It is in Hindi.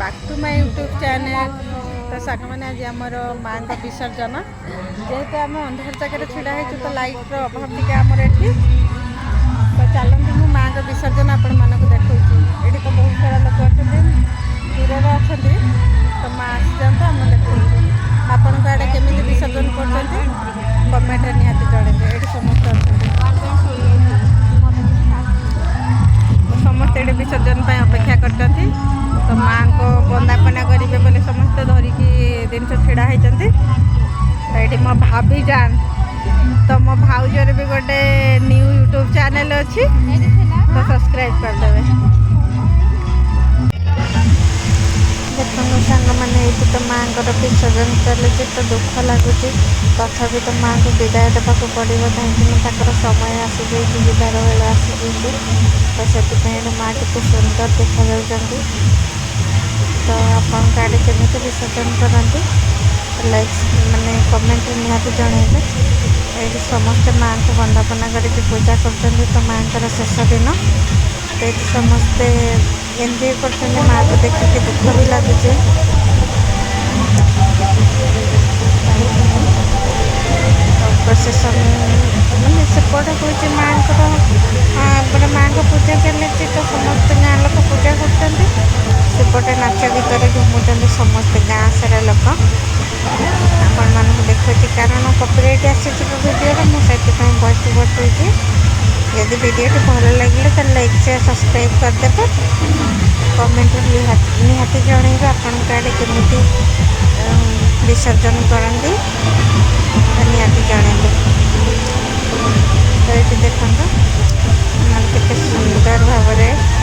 Back to my YouTube channel. तो साग मैंने आज आमर माँ का विसर्जन जेहेतु आम अंधार जगह छिड़ा हो तो लाइट अभाव टी आमर एटी तो चलते मु माँ का विसर्जन आपण मानक देखा ये तो बहुत सारा लोग अच्छा दूर अच्छा तो माँ आसी जाता आम देखा आपण आड़े केमी विसर्जन कर कमेंट निहाती जड़े ये समस्त अच्छा समस्त ये विसर्जन अपेक्षा कर तो माँ को बंदापना करेंगे बोले समस्ते धरिकी जिन छिड़ा होती तो ये मो भाभी जान तो मो भाउजर भी गोटे न्यू यूट्यूब चैनल अच्छी तो सब्सक्राइब करदे देखो सांग मैंने ये तो माँ को विसर्जन चलती तो दुख लगुच तथापि तो माँ को विदाय देवाक पड़ो कहीं समय आसी जाइए विदार बेला आसी जाइए तो से माँ के सुंदर देखा जाती तो आपन आड़े केमी विसर्जन करते लाइक माने कमेंट निहाती जनइबे ये समस्ते माँ को वंदना करके पूजा कर तो माँ का शेष दिन तो ये समस्ते एंजॉय कर माँ को देखिए दुख भी लगुचे प्रोसेसन मैंने सेपटे हूँ माँ को माँ को पूजा चलती तो समस्त गाँ लोक पूजा करपटे नाच गीत झुमुंट समस्त गाँ सारा लोक आपण मान देखुची कारण कॉपीराइट आसीडियो मुझे वॉइस ओवर दूसरी यदि वीडियो भल लगे तो लाइक शेयर सब्सक्राइब करदे कमेंट निहाती जनइबे आपण आड़े केमी विसर्जन करती निहाती जनइबे तो ये देखो के सुंदर भाव